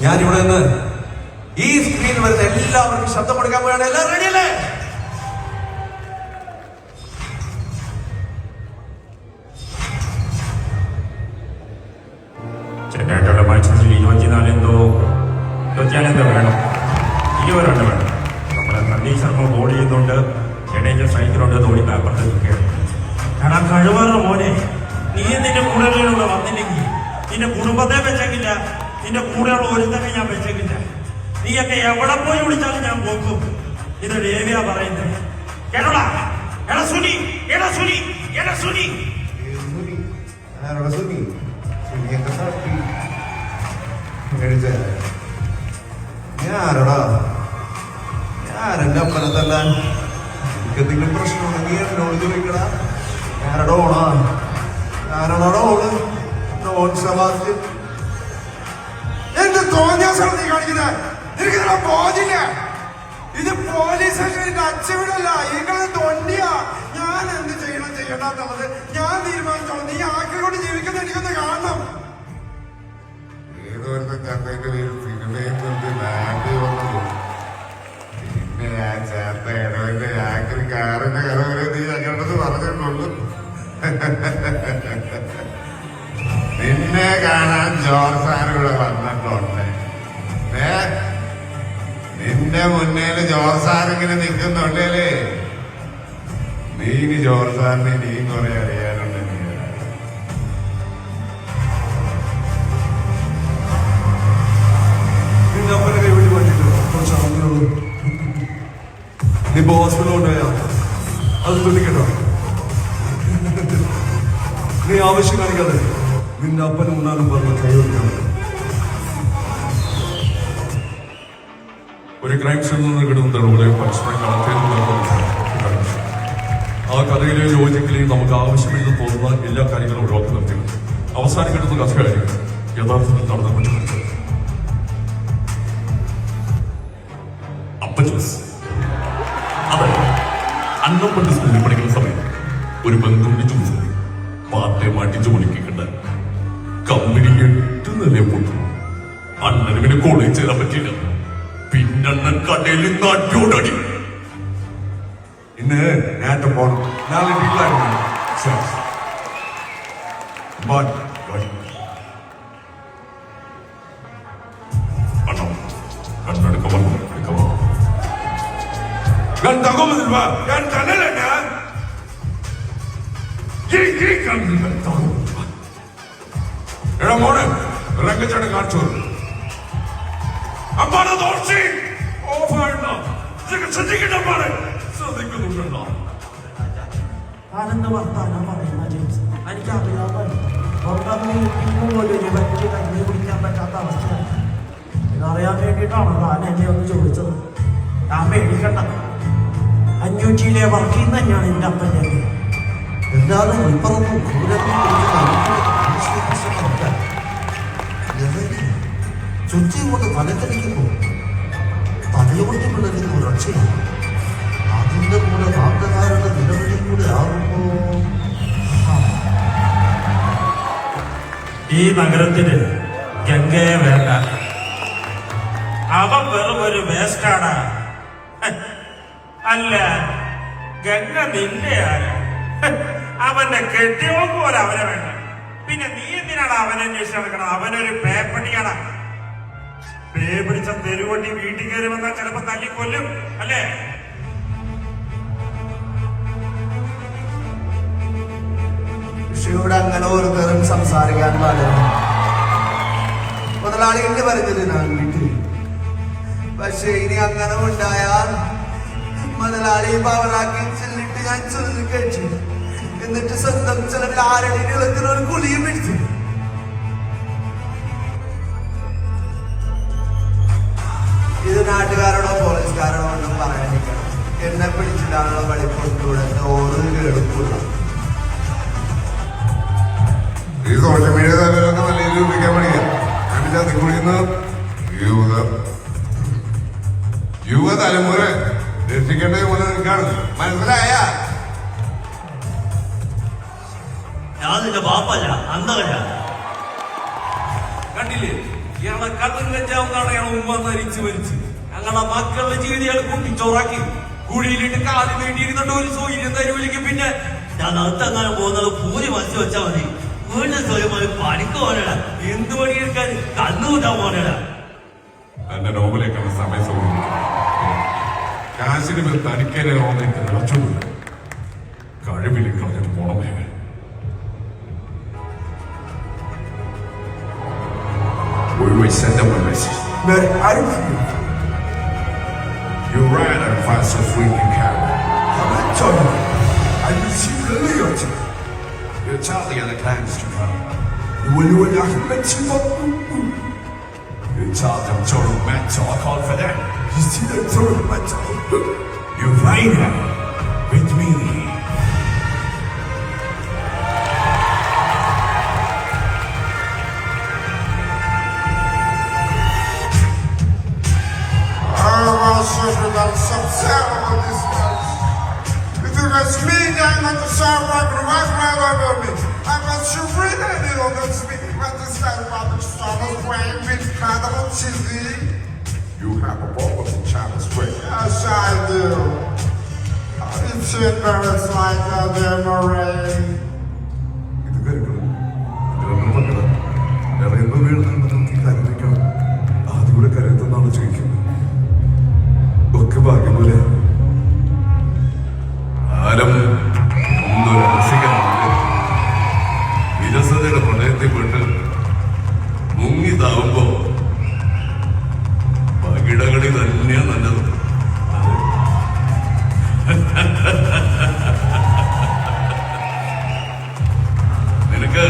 ഞാനിവിടെ നിന്ന് ഈ സ്ക്രീനിൽ വരുന്ന എല്ലാവർക്കും ശബ്ദം കൊടുക്കാൻ പോയാണ്. എല്ലാവരും റെഡിയല്ലേ? ചെന്നൈയുടെ മത്സരത്തിൽ 24 എന്തോ 26 വേണം, 20 റൺ വേണം. നമ്മുടെ സന്ദീപ് ശർമ്മ ബോൾ ചെയ്യുന്നുണ്ട്, ജഡേജ സ്ട്രൈക്കിലുണ്ട്, ധോണി അപ്പുറത്ത് നിൽക്കുകയാണ്. കാരണം കഴിവാറ മോനെ, നീ നിന്റെ കൂടെയുള്ള വന്നില്ലെങ്കിൽ നിന്റെ കുടുംബത്തെ വെച്ചേക്കില്ല, നിന്റെ കൂടെയുള്ള ഒരുത്തന്നെ ഞാൻ വെച്ചേക്കില്ല. നീയൊക്കെ എവിടെ പോയി വിളിച്ചാലും ഞാൻ പോക്കും. ഇത് ദേവിയാ പറയുന്നത്, കേട്ടോടാ? എടാ സുനി, എടാ സുനി, എടാ സുനി. ഞാനടാ, ഞാനെന്റെ അപ്പനത്തല്ല. എനിക്ക് എന്തെങ്കിലും പ്രശ്നമുണ്ടെങ്കിൽ എന്നോട് ചോദിക്കടാ. ഞാനടാ ഓണാ, ഞാനാണോ ഓള്? നോൺ സമാജ് എന്ത് തോന്നിയ സ്ഥലത്ത് കാണിക്കുന്നത്? എനിക്കിതാ ബോധില്ല. ഇത് പോലീസ് സ്റ്റേഷനിന്റെ അച്ചവിടല്ല, ഇങ്ങളെ തൊണ്ടിയാ. ഞാൻ എന്ത് ചെയ്യണ്ടെന്നുള്ളത് ഞാൻ തീരുമാനിച്ചോളൂ. നീ ആക്കിക്കൊണ്ട് ജീവിക്കുന്ന എനിക്കൊന്ന് കാണണം. ഏതോരത്തെ ചന്തയുടെ പേര് സിനിമയും കൊണ്ട് നാട്ടിൽ വന്നു. പിന്നെ ഞാൻ ചേർത്ത ഇടവന്റെ ആക്രി കാറിന്റെ കഥ വരെ നീ അങ്ങോട്ട് പറഞ്ഞിട്ടുള്ളൂ. നിന്നെ കാണാൻ ജോർസാൻ ഇവിടെ വന്നിട്ടുണ്ട്. നിന്റെ മുന്നേല് ജോർസാൻ ഇങ്ങനെ നിൽക്കുന്നുണ്ടല്ലേ? നീ ജോർസാറിനെ നീയും കുറെ അറിയാനുണ്ട്. നീ ഹോസ്പിറ്റലിൽ കൊണ്ടുപോയാ അത് തുള്ളിക്കട്ടോ. നീ ആവശ്യം കാണിക്കാതെ നിന്റെ അപ്പനും ഉണ്ണാനും പറഞ്ഞ കൈവരിക്കണം. ഒരു ക്രൈം സീനിൽ നിന്ന് കിട്ടുന്ന തെളിവുകളെ പരസ്പരം കണക്കേറുന്ന ആ കഥയിലെ ലോജിക്കലി നമുക്ക് ആവശ്യമില്ലെന്ന് തോന്നുന്ന എല്ലാ കാര്യങ്ങളും ഒഴിവാക്കി നിർത്തി അവസാനം കിട്ടുന്ന കഥയായിരിക്കും യഥാർത്ഥത്തിൽ നടന്ന കുറ്റം. അപ്പച്ചൂസ് അതെ, അന്നപ്പണ്ട് സ്കൂളിൽ പഠിക്കുന്ന സമയം ഒരു ബന്ധുവിന്റെ ജ്യൂസ് പാർട്ടിയെ മാറ്റിച്ചു പൊളിക്കിക്കണ്ട. കമ്പനി 8 നിലയെ പൊട്ടു. അണ്ണന് പിന്നെ കോളേജ് ചേരാൻ പറ്റില്ല. പിന്നണ്ണൻ കടയിൽ നാട്ടിയോടടി. ഇന്ന് നേരത്തെ പോണം, നാളെ വീട്ടിലായിരുന്നു. അണ്ണോ കണ്ണെടുക്കാൻ പറഞ്ഞു എടുക്കാമോ? ഞാൻ തകോമില്ല, ഞാൻ തന്നല്ല. എടാ മോനെ, രംഗച്ചേട്ടൻ കാണിച്ചു. അമ്മാണ് ദോഷി ഓഫായിട്ടോ ശ്രദ്ധിക്കട്ടെ, ശ്രദ്ധിക്കുന്നുണ്ടോ? ആനന്ദ വർത്താനം പറയുന്ന ജെയിംസ്, എനിക്കറിയാമല്ലോ കഞ്ഞി കുടിക്കാൻ പറ്റാത്ത അവസ്ഥയാണ്. ഇതറിയാൻ വേണ്ടിയിട്ടാണ് താൻ എന്നെ ഒന്ന് ചോദിച്ചത്. ഞാൻ പേടിക്കണ്ട, 500 വർക്ക് ചെയ്യുന്ന തന്നെയാണ് എൻ്റെ അപ്പൻ്റെ. എല്ലാവരും ഇപ്പറൊന്നും ചുറ്റി കൊണ്ട് തലക്കടിക്കുമ്പോ തലയോട്ടി പിള്ളേർക്ക് രക്ഷയില്ല. അതിന്റെ കൂടെ നാട്ടുകാരുടെ നിലവിളി കൂടെ ആകുമ്പോ ഈ നഗരത്തിന് ഗംഗയെ വേണ്ട. അവൻ വെറും ഒരു വേസ്റ്റാണ്. അല്ല, ഗംഗ നിന്റെയാണ്. അവന്റെ കെട്ടിയോക്ക് പോലെ അവനെ വേണ്ട. പിന്നെ നീ എന്തിനാണ് അവനെ അന്വേഷിച്ച് നടക്കണം? അവനൊരു പേപ്പട്ടിയാണ്. പേ പിടിച്ച തെരുവണ്ടി വീട്ടിൽ കയറി വന്നാൽ ചിലപ്പോ തല്ലിക്കൊല്ലും, അല്ലേ? കൃഷിയോട് അങ്ങനെ ഒരു തരം സംസാരിക്കാൻ പാടില്ല. മുതലാളികളുടെ പറഞ്ഞത് ഞാൻ വീട്ടിൽ. പക്ഷെ ഇനി അങ്ങനെ ഉണ്ടായാൽ മുതലാളി പവറാക്കി ചെല്ലിട്ട് ഞാൻ ചൊല്ലി കഴിച്ചു. എന്നിട്ട് സ്വന്തം ചിലവിൽ ആരുടെ നീളത്തിലൊരു കുളിയും പിടിച്ചു. ഇത് നാട്ടുകാരോടോ പോലീസുകാരോടോ ഒന്നും പറയാനിരിക്കണം. എന്നെ പിടിച്ചിട്ടാണല്ലോ പഠിപ്പൊട്ടുകൂടെ ഓരോ കേടുക്കുള്ള. ഈ സോഷ്യൽ മീഡിയ തലത്തിലൊക്കെ നല്ല രീതിയിൽ ഉപയോഗിക്കാൻ പഠിക്കാം. ചതിക്കുഴിന്ന് യുവതലമുറ രക്ഷിക്കേണ്ടത് പോലെ നിൽക്കാണ്. മനസ്സിലായ? ഞാൻ നിന്റെ ബാപ്പല്ല, അന്തകല്ല. കണ്ടില്ലേ, ഇയാളെ കണ്ണും കഞ്ചാവുന്നതാണ് ഇയാളെ ഉമ്മ നരിച്ചു മരിച്ച് ഞങ്ങളെ മക്കളുടെ ജീവിതം ഇയാൾ കൂട്ടിച്ചോറാക്കി കുഴിയിലിട്ട് കാല് നീട്ടിയിരുന്നിട്ട് ഒരു സൂര്യം തരുവില്ലെങ്കിൽ പിന്നെ ഞാൻ അകത്തങ്ങനെ പോകുന്നത് പൂരി മനസ്സിൽ വെച്ചാൽ മതി. വീണ്ടും സ്വയമായി പണിക്ക് പോകണടാ. എന്ത് പണിയെടുക്കാൻ കണ്ണുകൂട്ടാൻ പോകണടാ. എന്റെ നോവലേക്കാണ് സമയം സൗകര്യം. കാശിന് മേൽ തനിക്കേനെ നോവലേക്ക് നിറച്ചുകൊണ്ട് കഴിവിലേക്ക് കളഞ്ഞിട്ട് പോണമേ. We will send them a message. Where are you? You ran as fast as we can carry. Hamilton, I will see the Legion. You tell the other clans to come. You will not mention what You tell them total mental. I call for them. you see the tournament. You ride her with me. It was me down on the sidewalk and right over me. I was Serena on the speak about the sidewalk and Thomas Wayne with incredible TV. You have a problem in China's way. Yes, I do. It's embarrassed like that, Murray. ഇത് കരുക്കളും നിർമ്മക്കളും ഇറയുന്ന വീഴുന്ന കരുതിക്കണം. അതുകൂടെ കരുതുന്നാണ് ചോദിക്കുന്നത്. ഒക്കെ ഭാഗ്യം പോലെ ആരം ഒന്നൊരു രസികനാണ്. വിരസതയുടെ പ്രണയത്തെപ്പെട്ട് മുങ്ങിതാവുമ്പോ പകിടകളി തന്നെയാ നല്ലത്. നിനക്ക്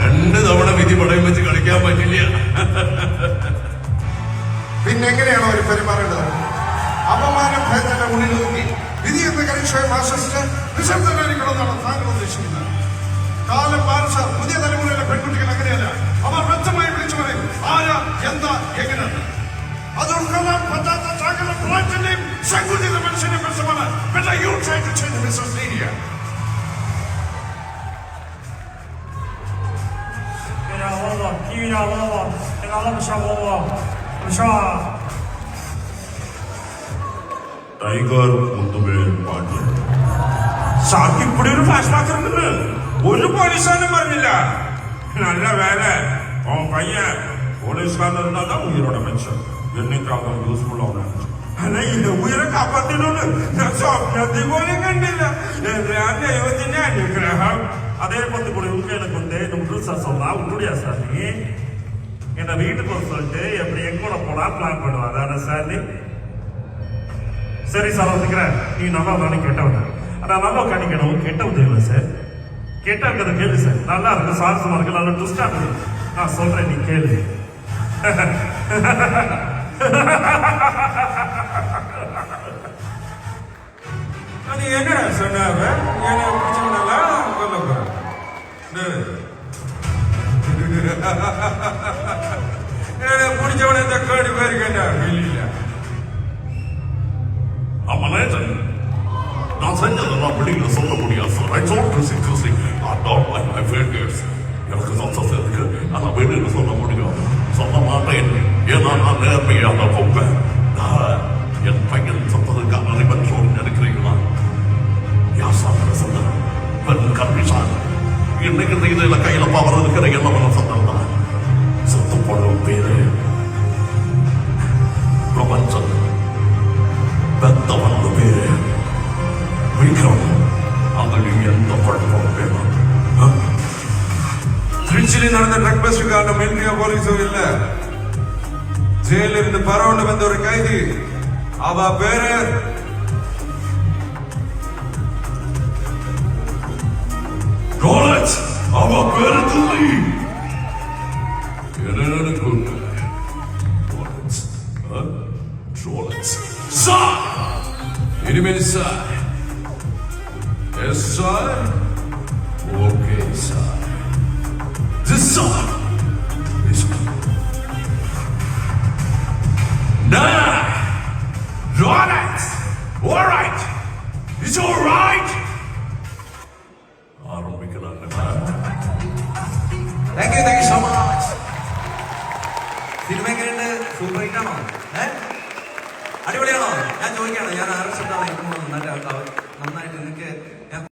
2 തവണ വിധി പടയം വെച്ച് കളിക്കാൻ പറ്റില്ല. പിന്നെ എങ്ങനെയാണോ അവർ പെരുമാറേണ്ടത്? അപമാനം ഭയത്തിന്റെ മുന്നിൽ ഒതുക്കി വിധി എന്ന കരിക്ഷയം ആശ്വസിച്ച് നിശബ്ദനായിരിക്കണമെന്നാണ് താങ്കൾ ഉദ്ദേശിക്കുന്നത്. കാലം മാറിച്ച പുതിയ തലമുറയിലെ പെൺകുട്ടികൾ അങ്ങനെയല്ല. അവർ വ്യക്തമായി വിളിച്ചു പറയും ആരാ എന്താ എങ്ങനെയാണ്. അത് ഉൾക്കൊള്ളാൻ പറ്റാത്ത താങ്കളുടെ പ്രാറ്റിന്റെയും സങ്കുചിത മനുഷ്യന്റെ പ്രശ്നമാണ്. Better you try to change Mrs. Lydia. Tiger Muthuvel Pandian. സാർക്ക് ഇപ്പടി ഒരു ഫ്ലാഷ് ബാക്ക് ഉണ്ടെന്ന് ഒരു പോലീസുകാരനും പറഞ്ഞില്ല. നല്ല വേല ഓ പയ്യൻ പോലീസുകാരൻ இருந்தாதான் உயிரோட மனுஷன் என்னைக்காக யூஸ்ஃபுல் ஆகும். ஆனா இந்த உயிரை காப்பாற்றணும்னு நான் சொப்னத்தை போലും கண்டிല്ല. எல்லாம் ദൈവത്തിന്റെ അനുഗ്രഹം. அதே பத்தி கூட எனக்கு வந்து புதுசா சொல்லா உன்னுடைய சார் நீ என்ன வீட்டுக்கு வர சொல்லிட்டு எப்படி எங்கூட போனா பிளான் பண்ணுவா. அதான சார் நீ சரி சார் வந்துக்கிறேன். நீ நல்லா தானே கேட்டவங்க. ஆனா நல்லா கணிக்கணும். கெட்டவது இல்லை சார். கேட்டா இருக்கிறத கேளு சார். நல்லா இருக்கு சாரசமா இருக்கு. நல்லா ட்விஸ்டா இருக்கு. நான் சொல்றேன் நீ கேளு. அது என்னடா சொன்னாவ? என்ன பிடிச்சவனெல்லாம் கொல்ல போறேன். பிடிச்சவன இந்த கோடி பேர் கேட்டா வெளியில அமலேசன் நான் செஞ்சதெல்லாம் வெளியில சொல்ல முடியாது sir. I told you secrecy. I don't like my failures. எனக்கு சந்தோஷம் இருக்கு. ஆனா வெளியில சொல்ல முடியாது. சொல்ல மாட்டேன். ஏன்னா நான் நேர்மையான பொம்பேன். என் பையன் சொன்னதுக்காக அறிவன் சொல்லி நினைக்கிறீங்களா? யாசான சொன்ன பெண் கல்விசான் இன்னைக்கு இதில் கையில பவர் இருக்கிற என்ன சொன்னான் சொத்து போடும் பேரு பிரபஞ்சன் பெத்தவன் பேரு விக்ரம். அதில் எந்த குழப்பம் வேணும்? திருச்சியில் நடந்த ட்ரக் பஸ்ட் காரணம் மிலிட்டரியோ போலீஸோ இல்ல. ஜெயிலில் இருந்து பரவுண்டு வந்த ஒரு கைதி. அவ பேரு ரோலக்ஸ். அவ பேரு துள்ளி. என்ன கூட்ட ரோலக்ஸ் ரோலக்ஸ் சார். இனிமேல் sir yes sir. Okay sir. This song is nah, Rolex. All right, it's all right. ஆரம்பிக்கலாம். Thank you so much. Cinema എങ്ങനെയുണ്ട്? സൂപ്പർ ഹിറ്റ് ആണോ? അടിപൊളിയാണോ? ഞാൻ ചോദിക്കാണ്, ഞാൻ ആറ് ശബ്ദമാണ് എനിക്ക് നന്നായിട്ട് നിങ്ങൾക്ക്